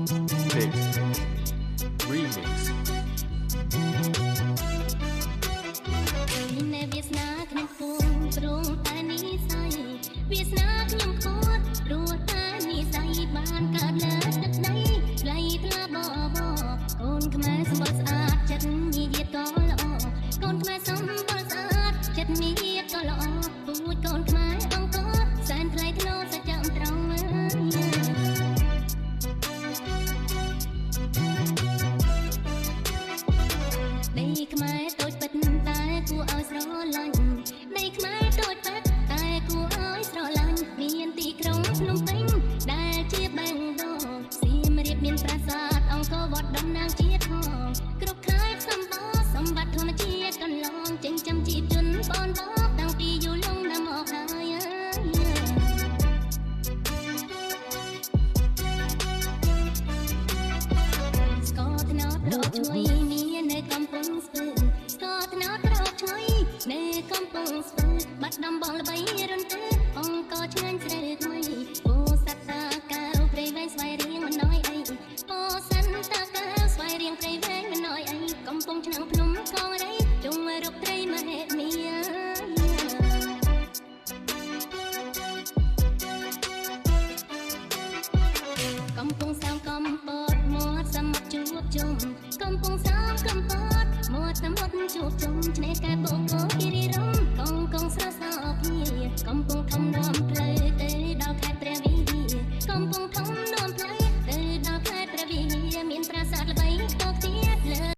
Big Remix នៅវាសនាខ្ញុំគួរព្រមតែនិស័យវាសនាខ្ញុំគួរព្រោះតែនិស័យបានកើតលើទឹកដីថ្លៃថ្លាបបកូនខ្មែរសម្បល់ស្អាតចិត្តញៀតក៏ល្អកូនខ្មែរសម្បល់ស្អាតចិត្តញៀតក៏ល្អពូជកូនខ្មែរអង្គសែនថ្លៃថ្នូរសាច់ចាំត្រង់ដីខ្មែរតូចពិតតែគួរឲ្យស្រឡាញ់ដីខ្មែរតូចពិតតែគួរឲ្យស្រឡាញ់មានទីក្រុងភ្នំពេញដែលជាបេងដូងសៀមរាបមានប្រាសាទអង្គរវត្តតំណាងជាតិផងគ្រប់ខេត្តសម្បត្តិសម្បត្តិធម្មជាតិកន្លងចិញ្ចឹមជីវជនបងតាំងពីយូរលង់ណាស់មកហើយស្ករត្នោតរកជួយមាននៅកំពង់ស្ពឺស្ករត្នោតរកជួយនៅកំពង់ស្ពឺបាត់ដំបងល្បីរន្ទឺអង្គរឆ្ងាញ់ស្រីថ្មីពោសត្វតាកៅព្រៃវែងស្វាយរៀងមិនណយអីពោសត្វតាកៅស្វាយរៀងព្រៃវែងមិនណយអីកំពង់ឆ្នាំងភ្នំកងរៃជុំរកត្រីមហេមាកំពង់សោមកំពតមាត់សមុទ្រជួបជុំកំពង់សោមកំពតមាត់សមុទ្រជួបជុំឆ្នេរកែបបូកគិរីរំកងស្រស់សោភាកំពង់ធំនាំ